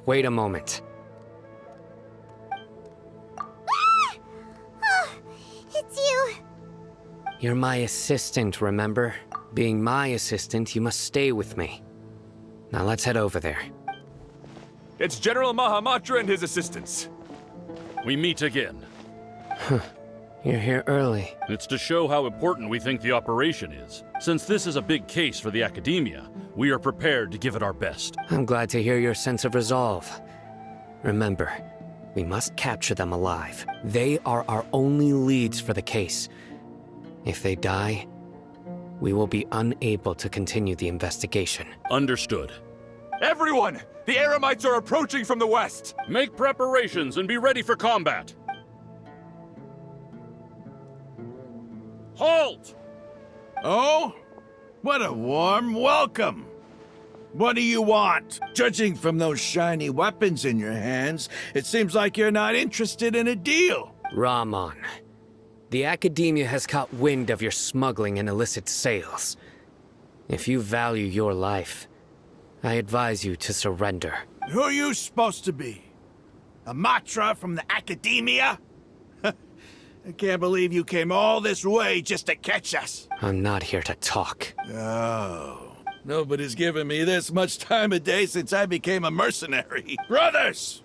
wait a moment. Oh, it's you. You're my assistant, remember? Being my assistant, you must stay with me. Now let's head over there. It's General Mahamatra and his assistants. We meet again. You're here early. It's to show how important we think the operation is. Since this is a big case for the Academia, we are prepared to give it our best. I'm glad to hear your sense of resolve. Remember, we must capture them alive. They are our only leads for the case. If they die, we will be unable to continue the investigation. Understood. Everyone! The Eremites are approaching from the west! Make preparations and be ready for combat. Halt! Oh? What a warm welcome! What do you want? Judging from those shiny weapons in your hands, it seems like you're not interested in a deal. Rahman, the Academia has caught wind of your smuggling and illicit sales. If you value your life, I advise you to surrender. Who are you supposed to be? A Matra from the Academia? I can't believe you came all this way just to catch us. I'm not here to talk. Oh. Nobody's given me this much time of day since I became a mercenary. Brothers!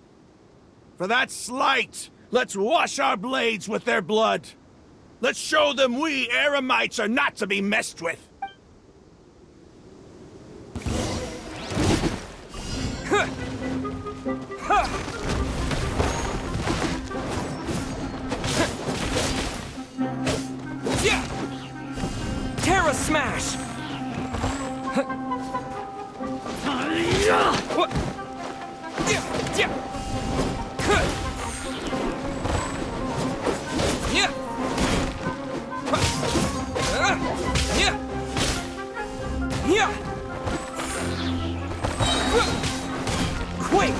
For that slight, let's wash our blades with their blood. Let's show them we Eremites are not to be messed with. Terra Smash! What? Quake!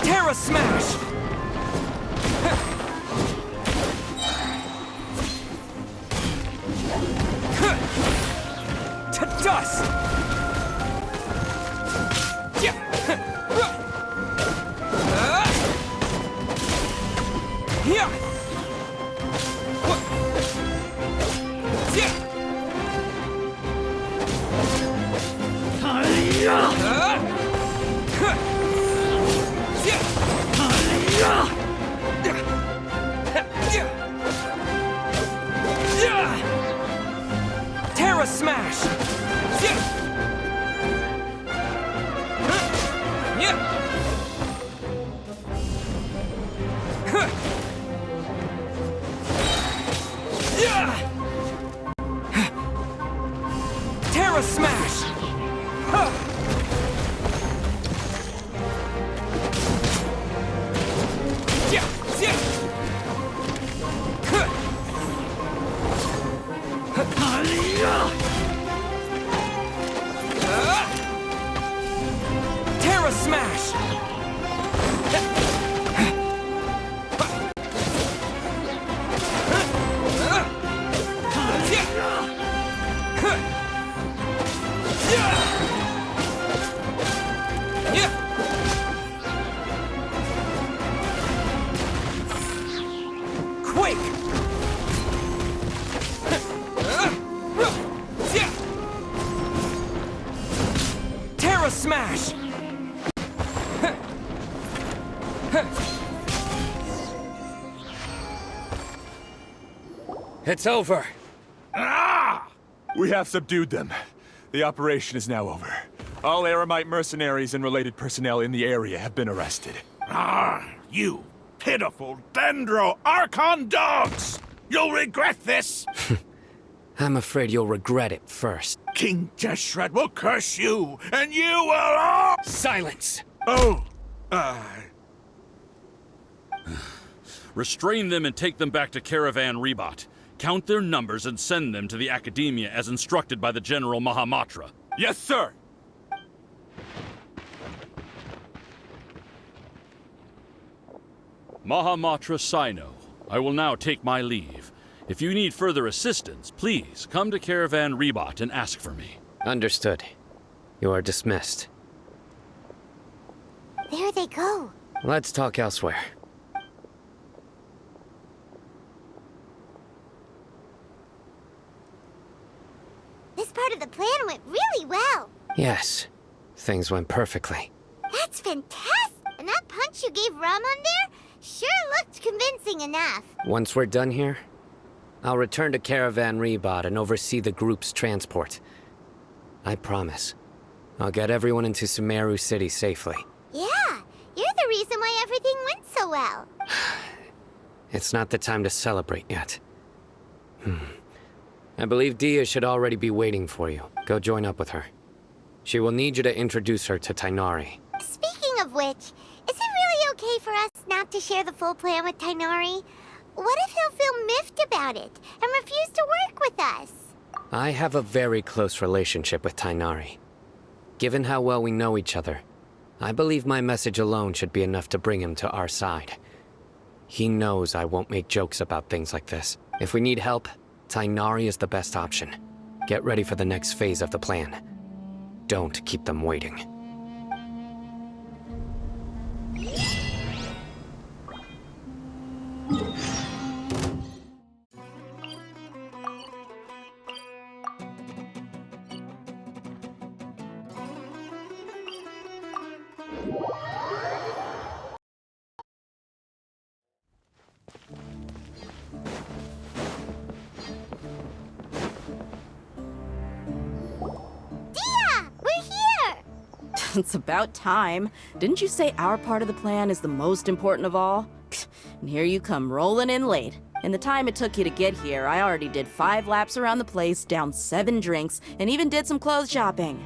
Terra Smash! To dust! Terra Smash! Terra Smash! Terra Smash! Quake! Terra Smash! It's over. Ah! We have subdued them. The operation is now over. All Eremite mercenaries and related personnel in the area have been arrested. Ah, you pitiful Dendro Archon dogs! You'll regret this! I'm afraid you'll regret it first. King Deshret will curse you, and you will all... Silence! Oh, Restrain them and take them back to Caravan Rebot. Count their numbers and send them to the Academia as instructed by the General Mahamatra. Yes, sir! Mahamatra Sino, I will now take my leave. If you need further assistance, please come to Caravan Rebot and ask for me. Understood. You are dismissed. There they go. Let's talk elsewhere. This part of the plan went really well. Yes, things went perfectly. That's fantastic. And that punch you gave Ramon there sure looked convincing enough. Once we're done here, I'll return to Caravan Rebot and oversee the group's transport. I promise. I'll get everyone into Sumeru City safely. Yeah, you're the reason why everything went so well. It's not the time to celebrate yet. I believe Dia should already be waiting for you. Go join up with her. She will need you to introduce her to Tighnari. Speaking of which, is it really okay for us not to share the full plan with Tighnari? What if he'll feel miffed about it and refuse to work with us? I have a very close relationship with Tighnari. Given how well we know each other, I believe my message alone should be enough to bring him to our side. He knows I won't make jokes about things like this. If we need help, Tighnari is the best option. Get ready for the next phase of the plan. Don't keep them waiting. Dia! We're here! It's about time. Didn't you say our part of the plan is the most important of all? And here you come rolling in late. In the time it took you to get here, I already did 5 laps around the place, downed 7 drinks, and even did some clothes shopping.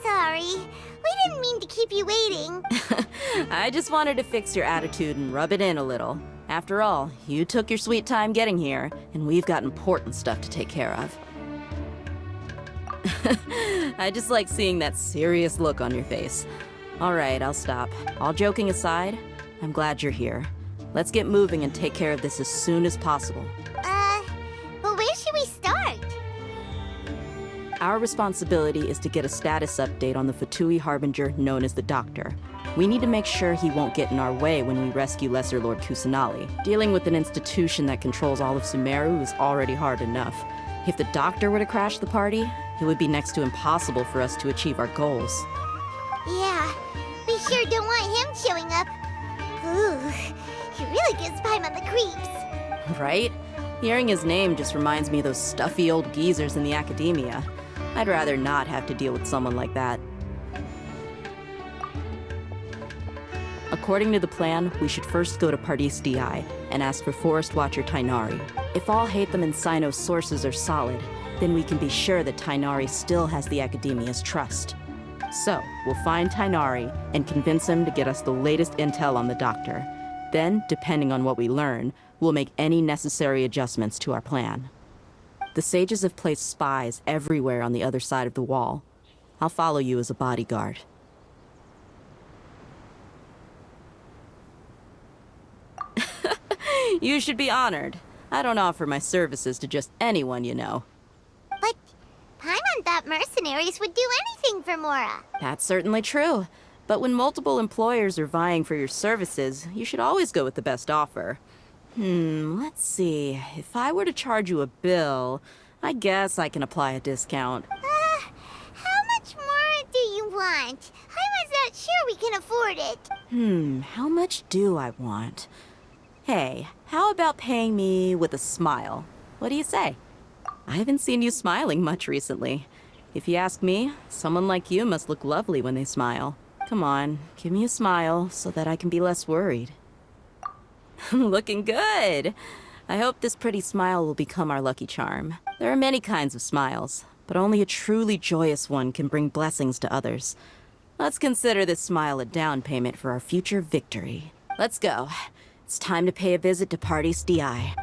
Sorry. We didn't mean to keep you waiting. I just wanted to fix your attitude and rub it in a little. After all, you took your sweet time getting here, and we've got important stuff to take care of. I just like seeing that serious look on your face. All right, I'll stop. All joking aside, I'm glad you're here. Let's get moving and take care of this as soon as possible. But where should we start? Our responsibility is to get a status update on the Fatui Harbinger known as the Doctor. We need to make sure he won't get in our way when we rescue Lesser Lord Kusanali. Dealing with an institution that controls all of Sumeru is already hard enough. If the Doctor were to crash the party, it would be next to impossible for us to achieve our goals. Yeah, we sure don't want him showing up. Ooh, he really gives Paimon the creeps. Right? Hearing his name just reminds me of those stuffy old geezers in the Academia. I'd rather not have to deal with someone like that. According to the plan, we should first go to Pardis Di and ask for Forest Watcher Tighnari. If all Hatham and Sino's sources are solid, then we can be sure that Tighnari still has the Academia's trust. So, we'll find Tighnari and convince him to get us the latest intel on the Doctor. Then, depending on what we learn, we'll make any necessary adjustments to our plan. The sages have placed spies everywhere on the other side of the wall. I'll follow you as a bodyguard. You should be honored. I don't offer my services to just anyone you know. But Paimon thought mercenaries would do anything for Mora. That's certainly true. But when multiple employers are vying for your services, you should always go with the best offer. Let's see. If I were to charge you a bill, I guess I can apply a discount. How much more do you want? Paimon's not sure we can afford it. How much do I want? Hey, how about paying me with a smile? What do you say? I haven't seen you smiling much recently. If you ask me, someone like you must look lovely when they smile. Come on, give me a smile so that I can be less worried. Looking good. I hope this pretty smile will become our lucky charm. There are many kinds of smiles, but only a truly joyous one can bring blessings to others. Let's consider this smile a down payment for our future victory. Let's go. It's time to pay a visit to Pardis DI.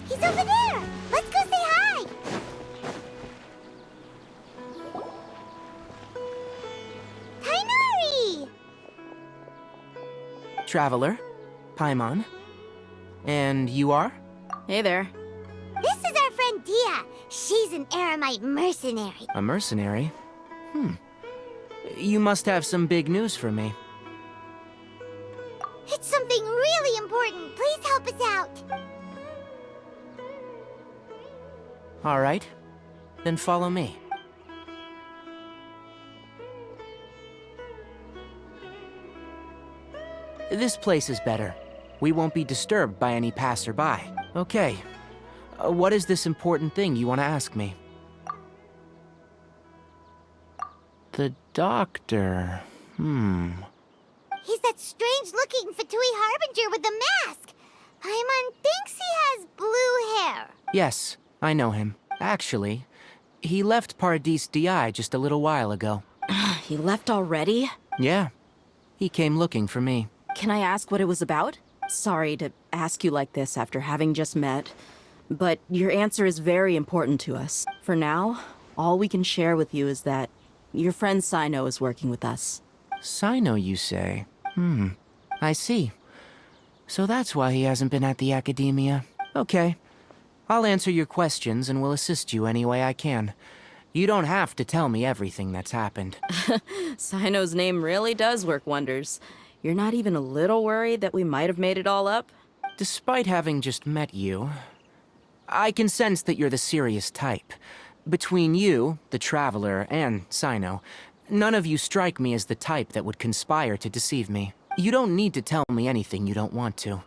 He's over there! Let's go say hi! Tainari! Traveler, Paimon. And you are? Hey there. This is our friend Dia. She's an Aramite mercenary. A mercenary? You must have some big news for me. It's something really important. Please help us out. All right. Then follow me. This place is better. We won't be disturbed by any passerby. Okay. What is this important thing you want to ask me? The doctor. He's that strange-looking Fatui Harbinger with the mask. Paimon thinks he has blue hair. Yes, I know him. Actually, he left Pardis DI just a little while ago. He left already? Yeah. He came looking for me. Can I ask what it was about? Sorry to ask you like this after having just met, but your answer is very important to us. For now, all we can share with you is that your friend Sino is working with us. Sino, you say? I see. So that's why he hasn't been at the Academia. Okay. I'll answer your questions and will assist you any way I can. You don't have to tell me everything that's happened. Sino's name really does work wonders. You're not even a little worried that we might have made it all up? Despite having just met you, I can sense that you're the serious type. Between you, the Traveler, and Sino, none of you strike me as the type that would conspire to deceive me. You don't need to tell me anything you don't want to.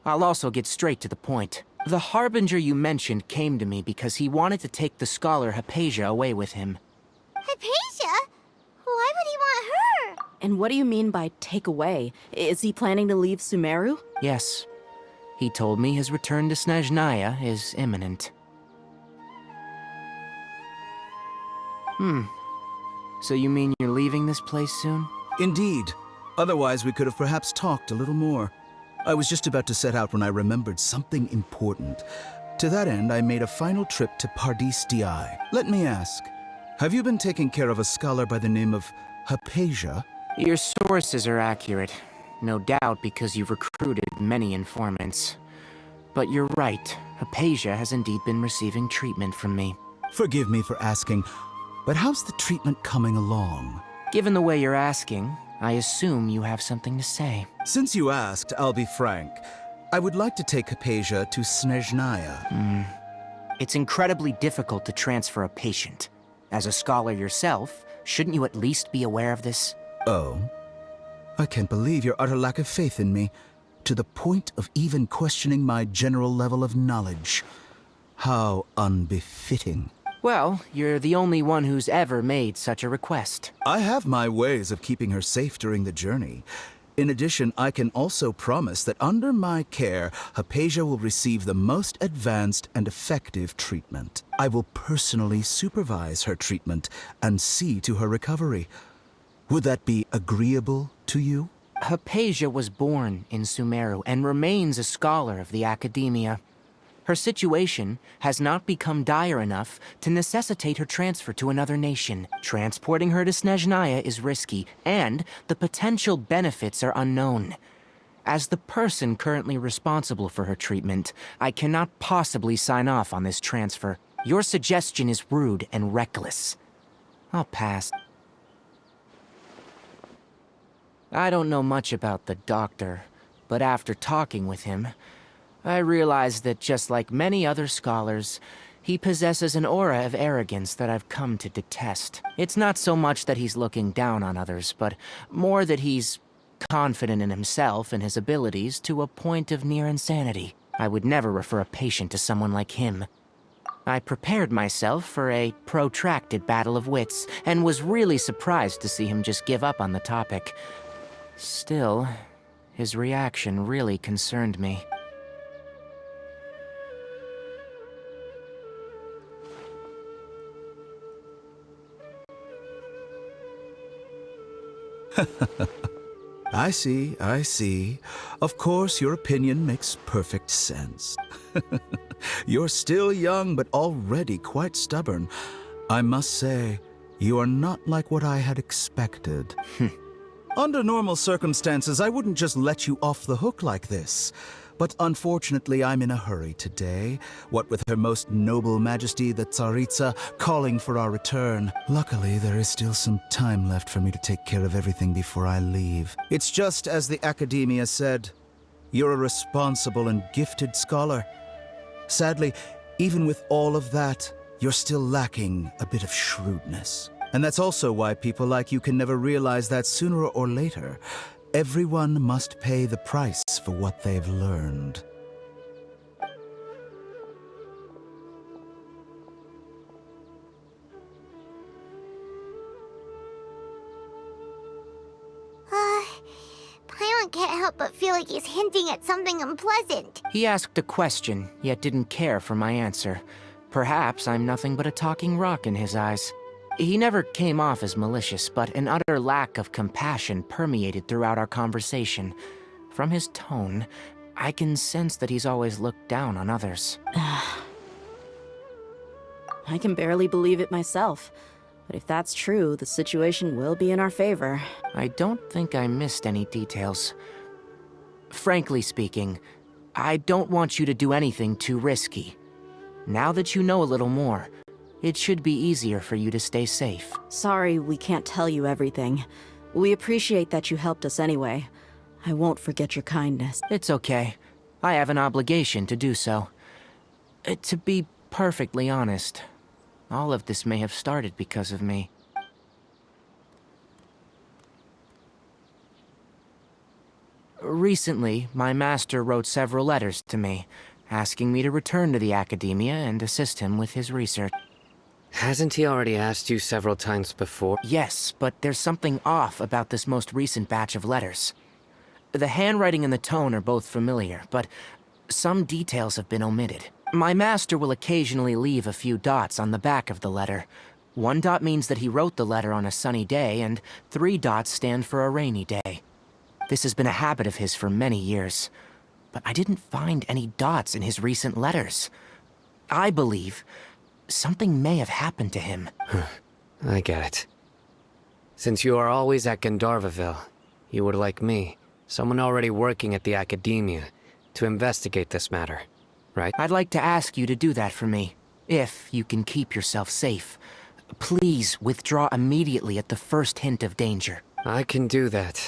I'll also get straight to the point. The Harbinger you mentioned came to me because he wanted to take the scholar Hypatia away with him. Hypatia? Why would he want her? And what do you mean by take away? Is he planning to leave Sumeru? Yes. He told me his return to Snezhnaya is imminent. So you mean you're leaving this place soon? Indeed. Otherwise, we could have perhaps talked a little more. I was just about to set out when I remembered something important. To that end, I made a final trip to Pardis DI. Let me ask, have you been taking care of a scholar by the name of Hypatia? Your sources are accurate. No doubt because you've recruited many informants. But you're right. Hypatia has indeed been receiving treatment from me. Forgive me for asking, but how's the treatment coming along? Given the way you're asking, I assume you have something to say. Since you asked, I'll be frank. I would like to take Hypatia to Snezhnaya. It's incredibly difficult to transfer a patient. As a scholar yourself, shouldn't you at least be aware of this? Oh? I can't believe your utter lack of faith in me, to the point of even questioning my general level of knowledge. How unbefitting. Well, you're the only one who's ever made such a request. I have my ways of keeping her safe during the journey. In addition, I can also promise that under my care, Hypatia will receive the most advanced and effective treatment. I will personally supervise her treatment and see to her recovery. Would that be agreeable to you? Hypatia was born in Sumeru and remains a scholar of the Academia. Her situation has not become dire enough to necessitate her transfer to another nation. Transporting her to Snezhnaya is risky, and the potential benefits are unknown. As the person currently responsible for her treatment, I cannot possibly sign off on this transfer. Your suggestion is rude and reckless. I'll pass. I don't know much about the doctor, but after talking with him, I realized that just like many other scholars, He possesses an aura of arrogance that I've come to detest. It's not so much that he's looking down on others, but more that he's confident in himself and his abilities to a point of near insanity. I would never refer a patient to someone like him. I prepared myself for a protracted battle of wits, and was really surprised to see him just give up on the topic. Still, his reaction really concerned me. I see, I see. Of course, your opinion makes perfect sense. You're still young, but already quite stubborn. I must say, you are not like what I had expected. Under normal circumstances, I wouldn't just let you off the hook like this. But unfortunately, I'm in a hurry today, what with Her Most Noble Majesty the Tsaritsa calling for our return. Luckily, there is still some time left for me to take care of everything before I leave. It's just as the Academia said, you're a responsible and gifted scholar. Sadly, even with all of that, you're still lacking a bit of shrewdness. And that's also why people like you can never realize that sooner or later, everyone must pay the price for what they've learned. Paimon can't help but feel like he's hinting at something unpleasant. He asked a question, yet didn't care for my answer. Perhaps I'm nothing but a talking rock in his eyes. He never came off as malicious, but an utter lack of compassion permeated throughout our conversation. From his tone, I can sense that he's always looked down on others. I can barely believe it myself. But if that's true, the situation will be in our favor. I don't think I missed any details. Frankly speaking, I don't want you to do anything too risky. Now that you know a little more, it should be easier for you to stay safe. Sorry we can't tell you everything. We appreciate that you helped us anyway. I won't forget your kindness. It's okay. I have an obligation to do so. To be perfectly honest, all of this may have started because of me. Recently, my master wrote several letters to me, asking me to return to the Academia and assist him with his research. Hasn't he already asked you several times before? Yes, but there's something off about this most recent batch of letters. The handwriting and the tone are both familiar, but some details have been omitted. My master will occasionally leave a few dots on the back of the letter. 1 dot means that he wrote the letter on a sunny day, and 3 dots stand for a rainy day. This has been a habit of his for many years, but I didn't find any dots in his recent letters. I believe something may have happened to him. I get it. Since you are always at Gandharvaville, you would like me, someone already working at the Academia, to investigate this matter, right? I'd like to ask you to do that for me, if you can keep yourself safe. Please withdraw immediately at the first hint of danger. I can do that,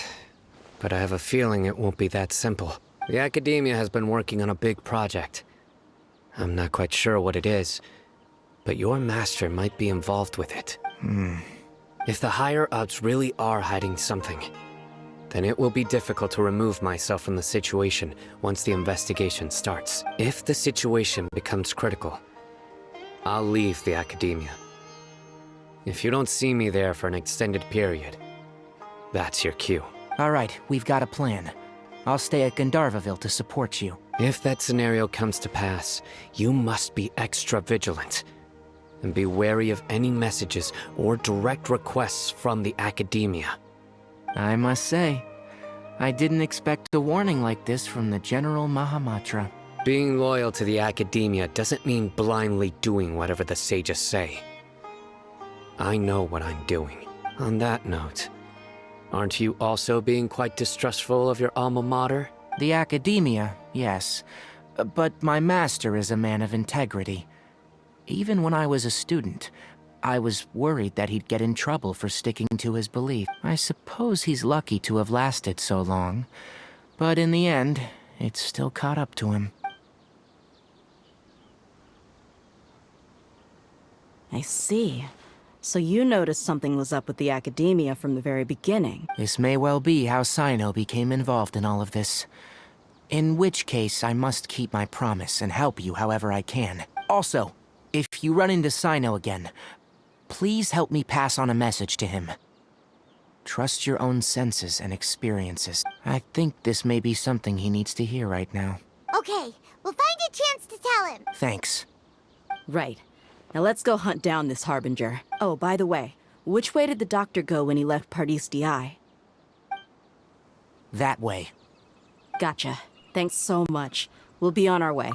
but I have a feeling it won't be that simple. The Academia has been working on a big project. I'm not quite sure what it is, but your master might be involved with it. If the higher-ups really are hiding something, then it will be difficult to remove myself from the situation once the investigation starts. If the situation becomes critical, I'll leave the Academia. If you don't see me there for an extended period, that's your cue. All right, we've got a plan. I'll stay at Gandharvaville to support you. If that scenario comes to pass, you must be extra vigilant. And be wary of any messages or direct requests from the Academia. I must say, I didn't expect a warning like this from the General Mahamatra. Being loyal to the Academia doesn't mean blindly doing whatever the sages say. I know what I'm doing. On that note, aren't you also being quite distrustful of your alma mater? The Academia, yes. But my master is a man of integrity. Even when I was a student, I was worried that he'd get in trouble for sticking to his belief. I suppose he's lucky to have lasted so long, but in the end, it still caught up to him. I see. So you noticed something was up with the Academia from the very beginning. This may well be how Sino became involved in all of this. In which case, I must keep my promise and help you however I can. Also, if you run into Sino again, please help me pass on a message to him. Trust your own senses and experiences. I think this may be something he needs to hear right now. Okay, we'll find a chance to tell him. Thanks. Right. Now let's go hunt down this Harbinger. Oh, by the way, which way did the doctor go when he left Pardis DI? That way. Gotcha. Thanks so much. We'll be on our way.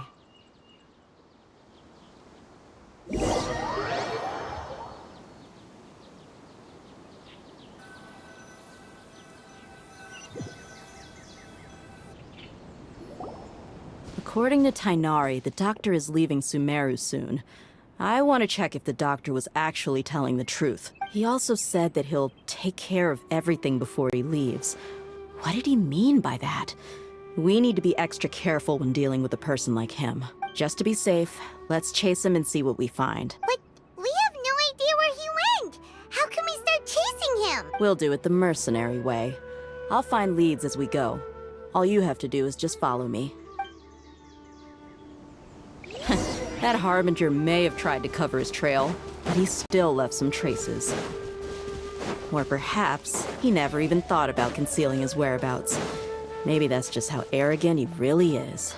According to Tighnari, the doctor is leaving Sumeru soon. I want to check if the doctor was actually telling the truth. He also said that he'll take care of everything before he leaves. What did he mean by that? We need to be extra careful when dealing with a person like him. Just to be safe, let's chase him and see what we find. But we have no idea where he went. How can we start chasing him? We'll do it the mercenary way. I'll find leads as we go. All you have to do is just follow me. That Harbinger may have tried to cover his trail, but he still left some traces. Or perhaps he never even thought about concealing his whereabouts. Maybe that's just how arrogant he really is.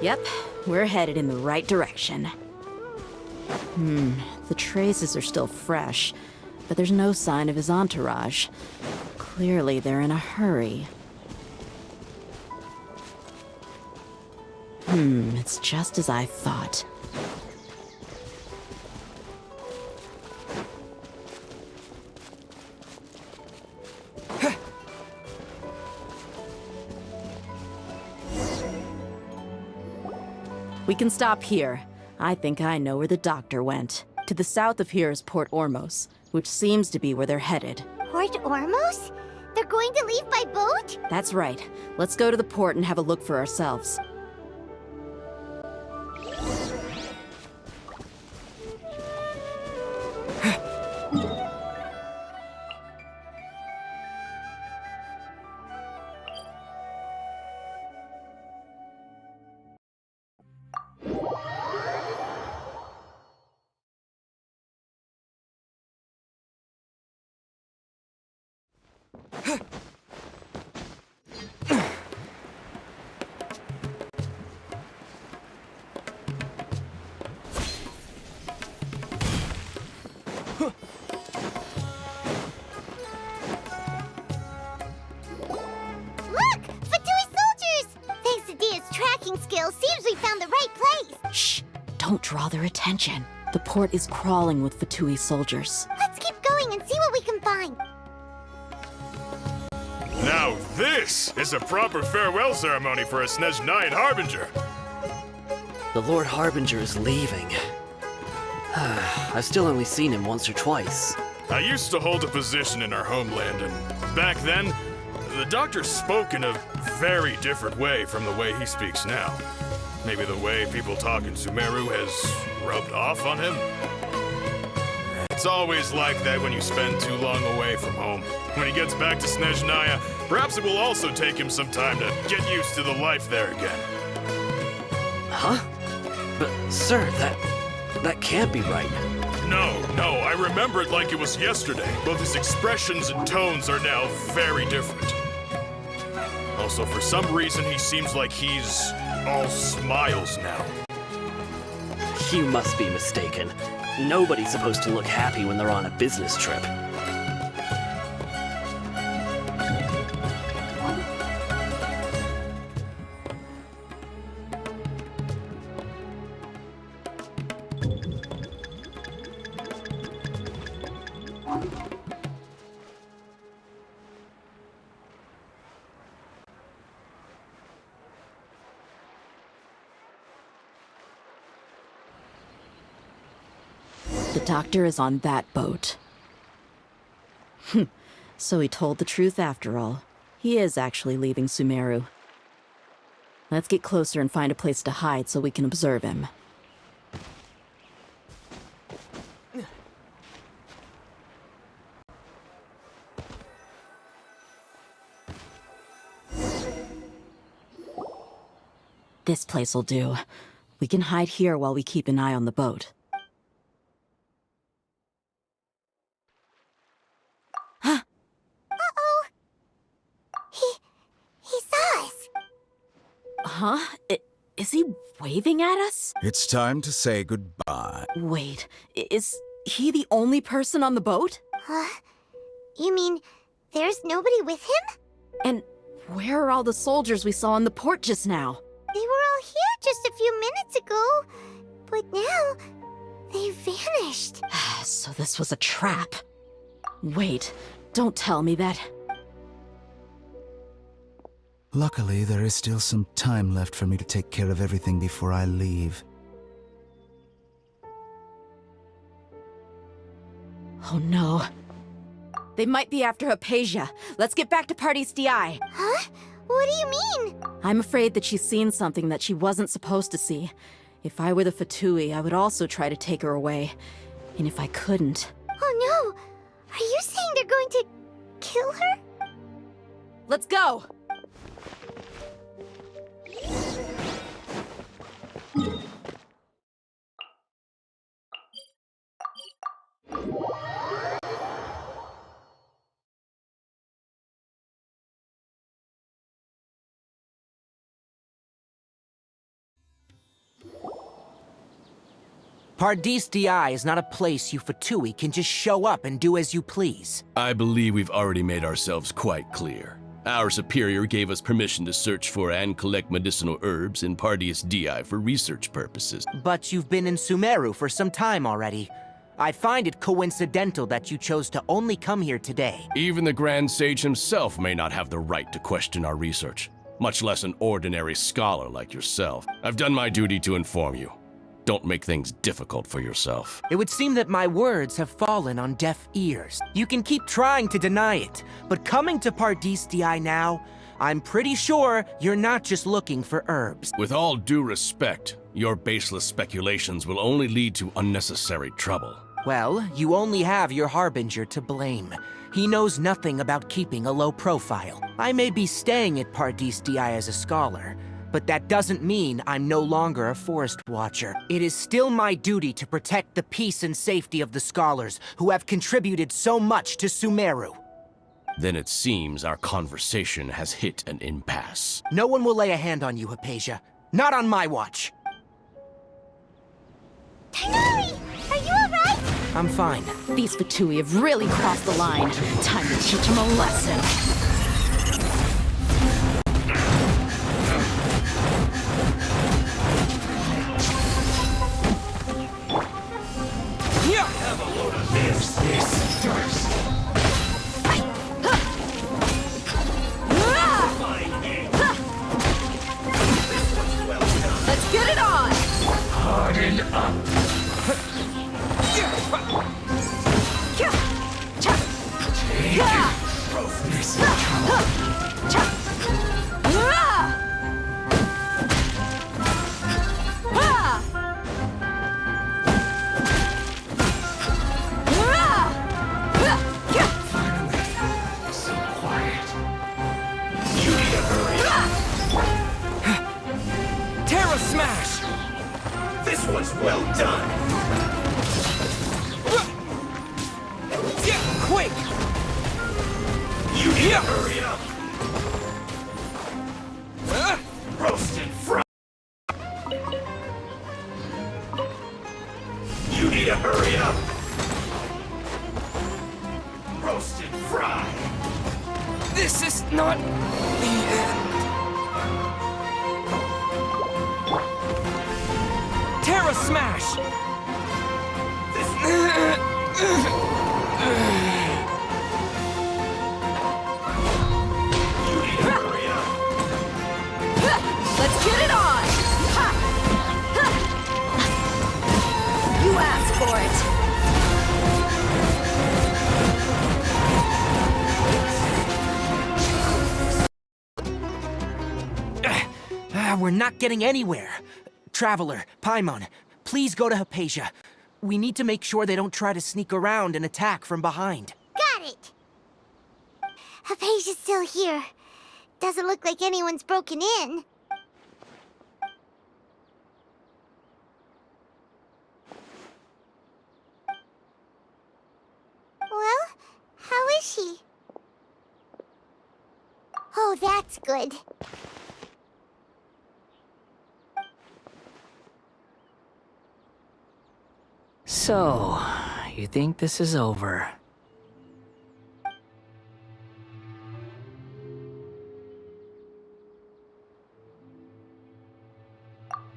Yep, we're headed in the right direction. The traces are still fresh, but there's no sign of his entourage. Clearly they're in a hurry. It's just as I thought. We can stop here. I think I know where the doctor went. To the south of here is Port Ormos, which seems to be where they're headed. Port Ormos? They're going to leave by boat? That's right. Let's go to the port and have a look for ourselves. Look! Fatui soldiers! Thanks to Dia's tracking skills, seems we found the right place. Shh! Don't draw their attention. The port is crawling with Fatui soldiers. Let's keep going and see what we can find. Now this is a proper farewell ceremony for a Snezhnayan Harbinger. The Lord Harbinger is leaving. I've still only seen him once or twice. I used to hold a position in our homeland, and back then, the doctor spoke in a very different way from the way he speaks now. Maybe the way people talk in Sumeru has rubbed off on him? It's always like that when you spend too long away from home. When he gets back to Snezhnaya, perhaps it will also take him some time to get used to the life there again. Huh? But, sir, that can't be right. No, I remember it like it was yesterday. Both his expressions and tones are now very different. Also, for some reason, he seems like he's all smiles now. You must be mistaken. Nobody's supposed to look happy when they're on a business trip. The doctor is on that boat. So he told the truth after all. He is actually leaving Sumeru. Let's get closer and find a place to hide so we can observe him. This place'll do. We can hide here while we keep an eye on the boat. Uh-oh. He saw us. Huh? Is he waving at us? It's time to say goodbye. Wait, is he the only person on the boat? Huh? You mean there's nobody with him? And where are all the soldiers we saw in the port just now? They were all here just a few minutes ago, but now they vanished. So this was a trap. Wait, don't tell me that. Luckily, there is still some time left for me to take care of everything before I leave. Oh no. They might be after Hypatia. Let's get back to Parties DI. Huh? What do you mean? I'm afraid that she's seen something that she wasn't supposed to see. If I were the Fatui, I would also try to take her away. And if I couldn't... Oh no! Are you saying they're going to kill her? Let's go! Pardis DI is not a place you Fatui can just show up and do as you please. I believe we've already made ourselves quite clear. Our superior gave us permission to search for and collect medicinal herbs in Pardius DI for research purposes. But you've been in Sumeru for some time already. I find it coincidental that you chose to only come here today. Even the Grand Sage himself may not have the right to question our research, much less an ordinary scholar like yourself. I've done my duty to inform you. Don't make things difficult for yourself. It would seem that my words have fallen on deaf ears. You can keep trying to deny it, but coming to Pardis DI now, I'm pretty sure you're not just looking for herbs. With all due respect, your baseless speculations will only lead to unnecessary trouble. Well, you only have your Harbinger to blame. He knows nothing about keeping a low profile. I may be staying at Pardis DI as a scholar, but that doesn't mean I'm no longer a Forest Watcher. It is still my duty to protect the peace and safety of the scholars who have contributed so much to Sumeru. Then it seems our conversation has hit an impasse. No one will lay a hand on you, Hypatia. Not on my watch. Tighnari! Are you alright? I'm fine. These Fatui have really crossed the line. Time to teach them a lesson. Let's get it on! Harden up. Terra Smash! This one's well done. Quick! You need to hurry up. Roast and fry. You need to hurry up. Roast and fry. This is not the end. Terra Smash! You need to hurry up. Let's get it on! Ha! Ha! You asked for it! We're not getting anywhere. Traveler, Paimon, please go to Hypatia. We need to make sure they don't try to sneak around and attack from behind. Got it! Hypatia's still here. Doesn't look like anyone's broken in. That's good. So, you think this is over?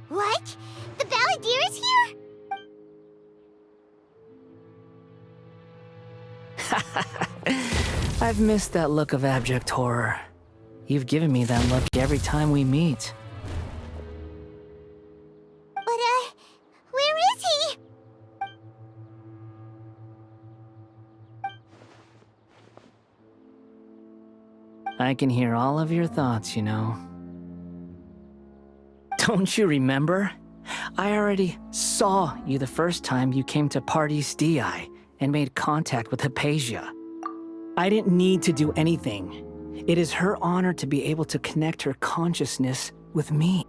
What? The Balladeer is here? I've missed that look of abject horror. You've given me that look every time we meet. But, where is he? I can hear all of your thoughts, you know. Don't you remember? I already saw you the first time you came to Parties DI and made contact with Hypatia. I didn't need to do anything. It is her honor to be able to connect her consciousness with me.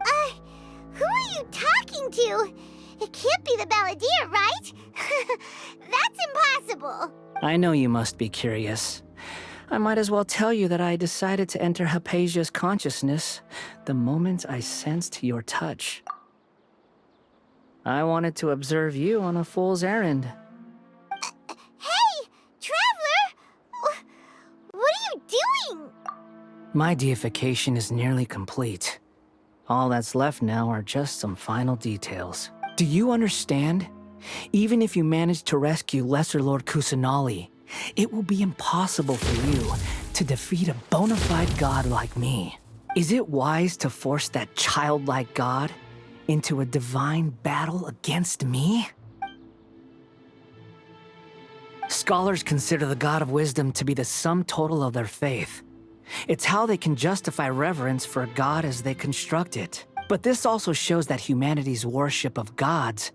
Who are you talking to? It can't be the Balladeer, right? That's impossible. I know you must be curious. I might as well tell you that I decided to enter Hypatia's consciousness the moment I sensed your touch. I wanted to observe you on a fool's errand. Hey, Traveler! What are you doing? My deification is nearly complete. All that's left now are just some final details. Do you understand? Even if you manage to rescue Lesser Lord Kusanali, it will be impossible for you to defeat a bona fide god like me. Is it wise to force that childlike god into a divine battle against me? Scholars consider the God of Wisdom to be the sum total of their faith. It's how they can justify reverence for a god as they construct it. But this also shows that humanity's worship of gods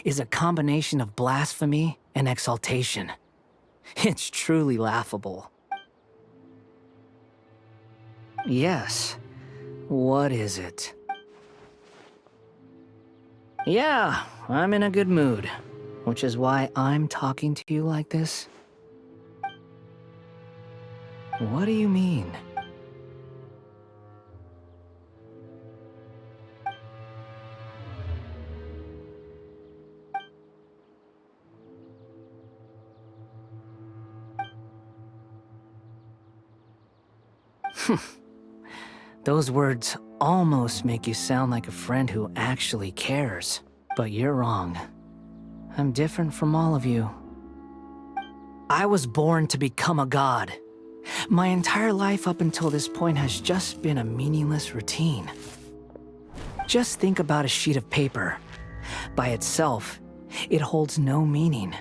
is a combination of blasphemy and exaltation. It's truly laughable. Yes. What is it? Yeah, I'm in a good mood, which is why I'm talking to you like this. What do you mean? Those words almost make you sound like a friend who actually cares. But you're wrong. I'm different from all of you. I was born to become a god. My entire life up until this point has just been a meaningless routine. Just think about a sheet of paper. By itself, it holds no meaning.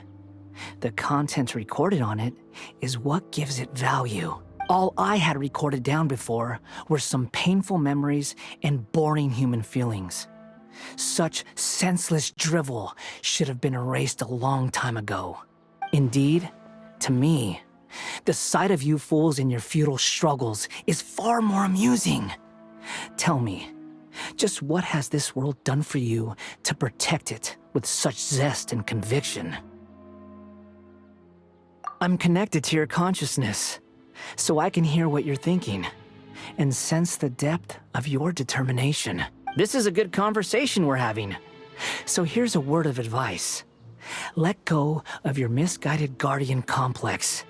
The content recorded on it is what gives it value. All I had recorded down before were some painful memories and boring human feelings. Such senseless drivel should have been erased a long time ago. Indeed, to me, the sight of you fools in your futile struggles is far more amusing. Tell me, just what has this world done for you to protect it with such zest and conviction? I'm connected to your consciousness, so I can hear what you're thinking and sense the depth of your determination. This is a good conversation we're having. So here's a word of advice. Let go of your misguided guardian complex.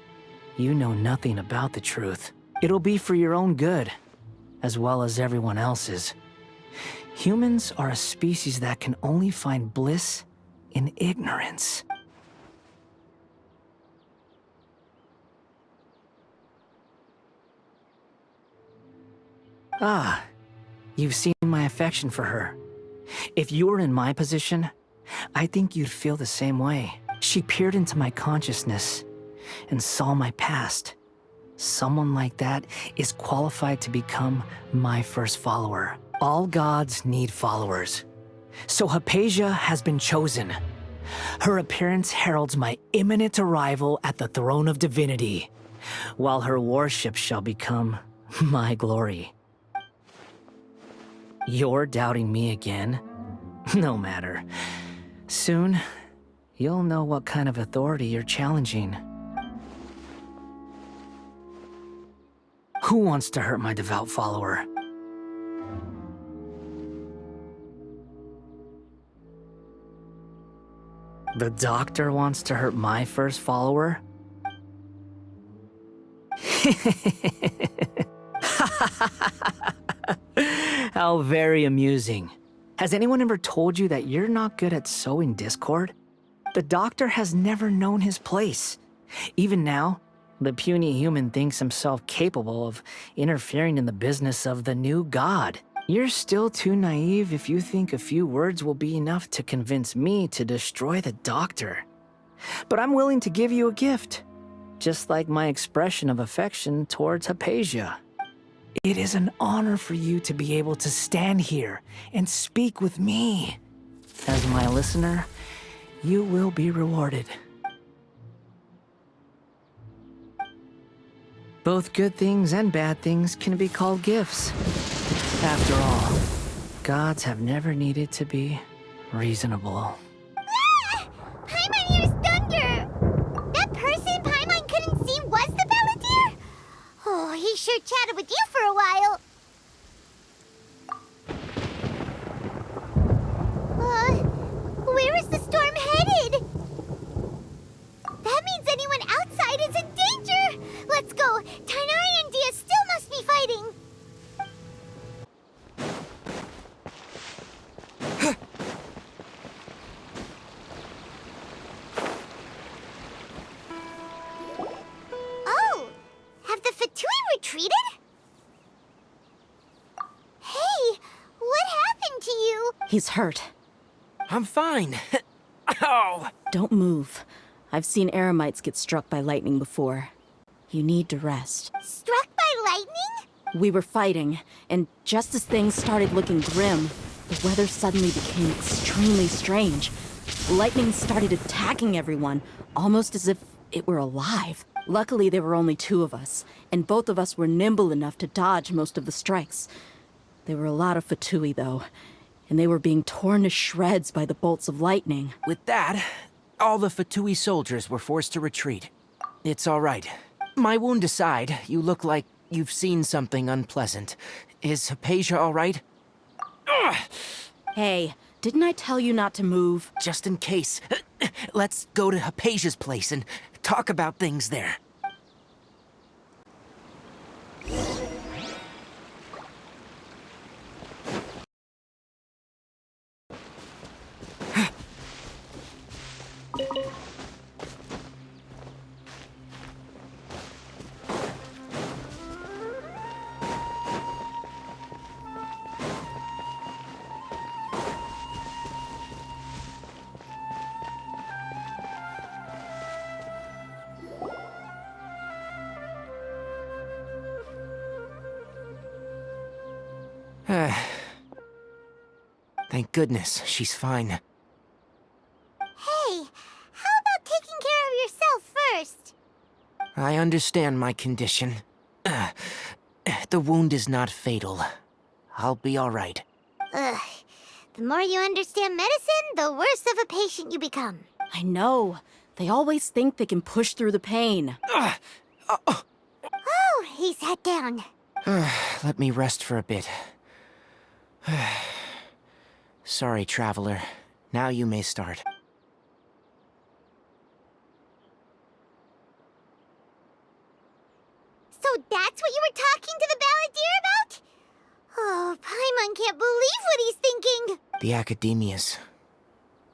You know nothing about the truth. It'll be for your own good, as well as everyone else's. Humans are a species that can only find bliss in ignorance. Ah, you've seen my affection for her. If you were in my position, I think you'd feel the same way. She peered into my consciousness and saw my past. Someone like that is qualified to become my first follower. All gods need followers. So Hypatia has been chosen. Her appearance heralds my imminent arrival at the throne of divinity, while her worship shall become my glory. You're doubting me again? No matter. Soon, you'll know what kind of authority you're challenging. Who wants to hurt my devout follower? The doctor wants to hurt my first follower? How very amusing. Has anyone ever told you that you're not good at sowing discord? The doctor has never known his place. Even now, the puny human thinks himself capable of interfering in the business of the new god. You're still too naive if you think a few words will be enough to convince me to destroy the doctor. But I'm willing to give you a gift, just like my expression of affection towards Hypatia. It is an honor for you to be able to stand here and speak with me. As my listener, you will be rewarded. Both good things and bad things can be called gifts. After all, gods have never needed to be reasonable. Ah! Paimon hears thunder! That person Paimon couldn't see was the Balladeer? Oh, he sure chatted with you for a while. Where is the storm headed? That means anyone outside is in danger! Let's go! Tighnari and Dia still must be fighting! Oh! Have the Fatui retreated? Hey! What happened to you? He's hurt. I'm fine. Ow! Don't move. I've seen Eremites get struck by lightning before. You need to rest. Struck by lightning? We were fighting, and just as things started looking grim, the weather suddenly became extremely strange. Lightning started attacking everyone, almost as if it were alive. Luckily, there were only two of us, and both of us were nimble enough to dodge most of the strikes. There were a lot of Fatui, though, and they were being torn to shreds by the bolts of lightning. With that, all the Fatui soldiers were forced to retreat. It's all right. My wound aside, you look like you've seen something unpleasant. Is Hypatia all right? Ugh! Hey, didn't I tell you not to move? Just in case. Let's go to Hypatia's place and talk about things there. Thank goodness she's fine. Hey, how about taking care of yourself first? I understand my condition. The wound is not fatal. I'll be all right. Ugh. The more you understand medicine, the worse of a patient you become. I know. They always think they can push through the pain. Oh, he sat down. Let me rest for a bit. Sorry, traveler. Now you may start. So that's what you were talking to the Balladeer about? Oh, Paimon can't believe what he's thinking. The Academia's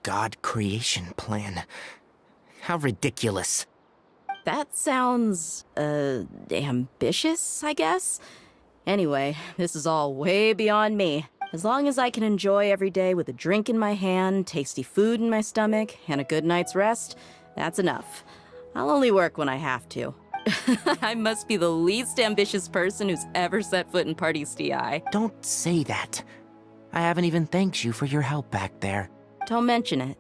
God creation plan. How ridiculous. That sounds, ambitious, I guess? Anyway, this is all way beyond me. As long as I can enjoy every day with a drink in my hand, tasty food in my stomach, and a good night's rest, that's enough. I'll only work when I have to. I must be the least ambitious person who's ever set foot in Parties DI. Don't say that. I haven't even thanked you for your help back there. Don't mention it.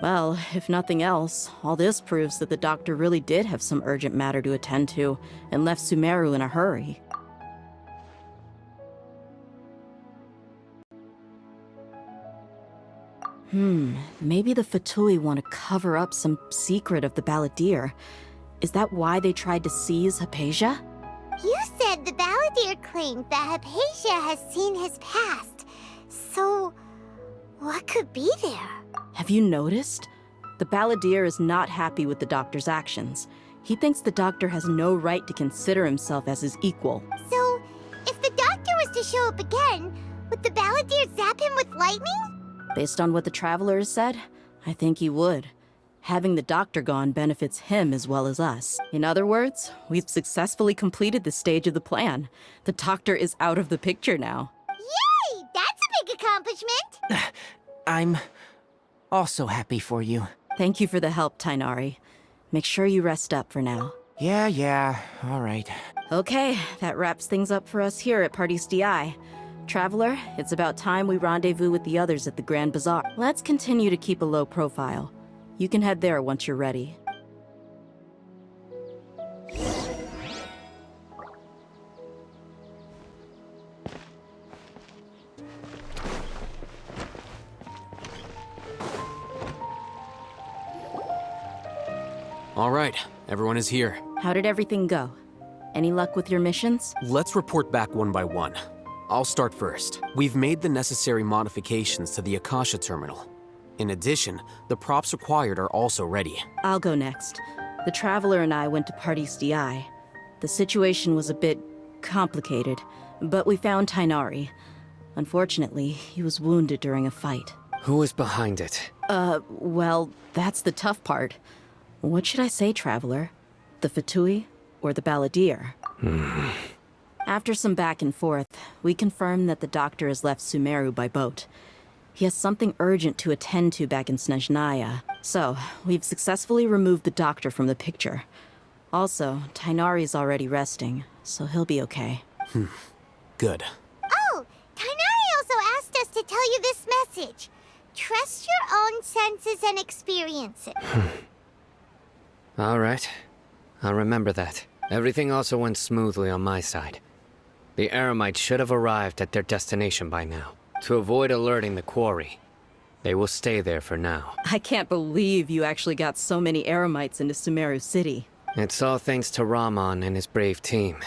Well, if nothing else, all this proves that the doctor really did have some urgent matter to attend to, and left Sumeru in a hurry. Maybe the Fatui want to cover up some secret of the Balladeer. Is that why they tried to seize Hypatia? You said said the Balladeer claimed that Hypatia has seen his past. So, what could be there? Have you noticed? The Balladeer is not happy with the Doctor's actions. He thinks the Doctor has no right to consider himself as his equal. So, if the Doctor was to show up again, would the Balladeer zap him with lightning? Based on what the Traveler has said, I think he would. Having the Doctor gone benefits him as well as us. In other words, we've successfully completed the stage of the plan. The Doctor is out of the picture now. Yay! That's a big accomplishment! I'm also happy for you. Thank you for the help, Tainari. Make sure you rest up for now. Yeah, all right. Okay, that wraps things up for us here at Parties DI. Traveler, it's about time we rendezvous with the others at the Grand Bazaar. Let's continue to keep a low profile. You can head there once you're ready. All right, everyone is here. How did everything go? Any luck with your missions? Let's report back one by one. I'll start first. We've made the necessary modifications to the Akasha terminal. In addition, the props required are also ready. I'll go next. The Traveler and I went to Parties DI. The situation was a bit complicated, but we found Tainari. Unfortunately, he was wounded during a fight. Who is behind it? Well, that's the tough part. What should I say, Traveler? The Fatui or the Balladeer? After some back and forth, we confirmed that the Doctor has left Sumeru by boat. He has something urgent to attend to back in Snezhnaya. So, we've successfully removed the Doctor from the picture. Also, Tainari's already resting, so he'll be okay. Good. Oh, Tainari also asked us to tell you this message. Trust your own senses and experiences. All right. I'll remember that. Everything also went smoothly on my side. The Eremites should have arrived at their destination by now. To avoid alerting the quarry, they will stay there for now. I can't believe you actually got so many Eremites into Sumeru City. It's all thanks to Rahman and his brave team,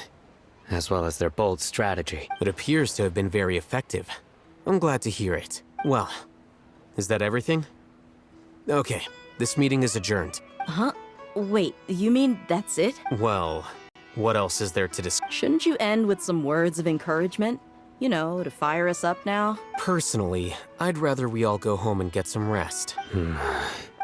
as well as their bold strategy. It appears to have been very effective. I'm glad to hear it. Well, is that everything? Okay, this meeting is adjourned. Huh? Wait, you mean that's it? Well, what else is there to discuss? Shouldn't you end with some words of encouragement? You know, to fire us up now? Personally, I'd rather we all go home and get some rest.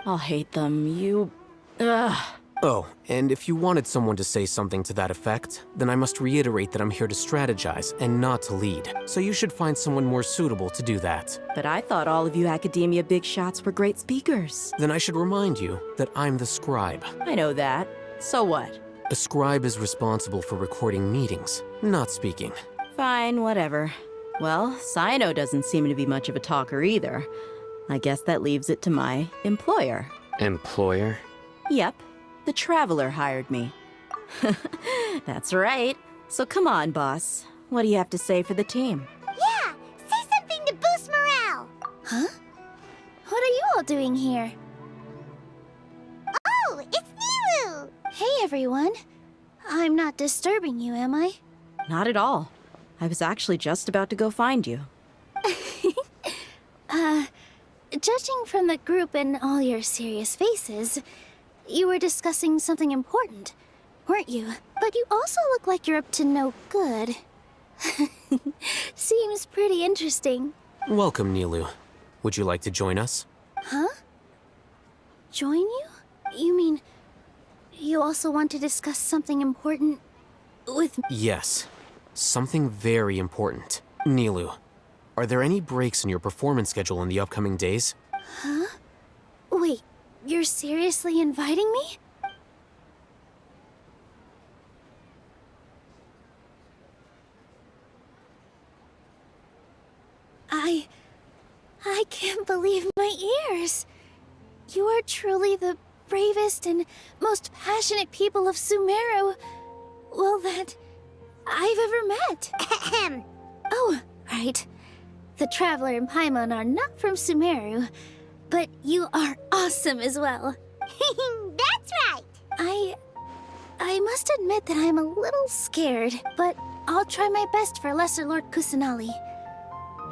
I'll hate them. Ugh. Oh, and if you wanted someone to say something to that effect, then I must reiterate that I'm here to strategize and not to lead. So you should find someone more suitable to do that. But I thought all of you Academia big shots were great speakers. Then I should remind you that I'm the scribe. I know that. So what? A scribe is responsible for recording meetings, not speaking. Fine, whatever. Well, Cyno doesn't seem to be much of a talker either. I guess that leaves it to my employer. Employer? Yep. The Traveler hired me. That's right. So come on, boss. What do you have to say for the team? Yeah, say something to boost morale. Huh? What are you all doing here? Oh, it's Nilou! Hey, everyone. I'm not disturbing you, am I? Not at all. I was actually just about to go find you. Judging from the group and all your serious faces, you were discussing something important, weren't you? But you also look like you're up to no good. Seems pretty interesting. Welcome, Nilou. Would you like to join us? Huh? Join you? You mean, you also want to discuss something important with me? Yes. Something very important. Nilou, are there any breaks in your performance schedule in the upcoming days? Huh? Wait, you're seriously inviting me? I can't believe my ears. You are truly the bravest and most passionate people of Sumeru, well, that I've ever met. Oh, right. The Traveler and Paimon are not from Sumeru, but you are awesome as well. That's right! I must admit that I'm a little scared, but I'll try my best for Lesser Lord Kusanali.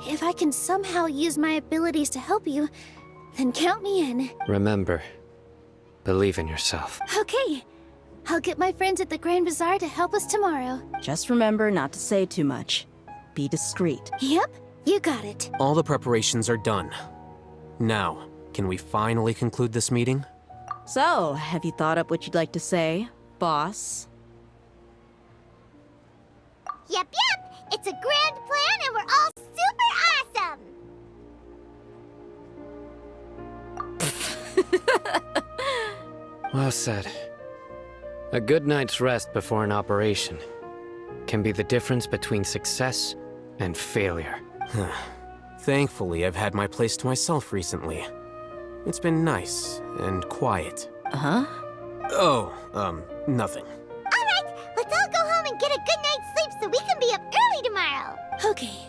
If I can somehow use my abilities to help you, then count me in. Remember, believe in yourself. Okay. I'll get my friends at the Grand Bazaar to help us tomorrow. Just remember not to say too much. Be discreet. Yep, you got it. All the preparations are done. Now, can we finally conclude this meeting? So, have you thought up what you'd like to say, boss? Yep. It's a grand plan and we're all super awesome. Well said. A good night's rest before an operation can be the difference between success and failure. Thankfully, I've had my place to myself recently. It's been nice and quiet. Uh-huh? Oh, nothing. Alright, let's all go home and get a good night's sleep so we can be up early tomorrow. Okay.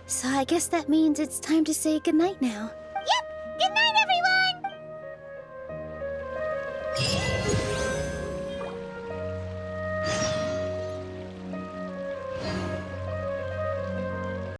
So I guess that means it's time to say goodnight now. Yep, good night everyone!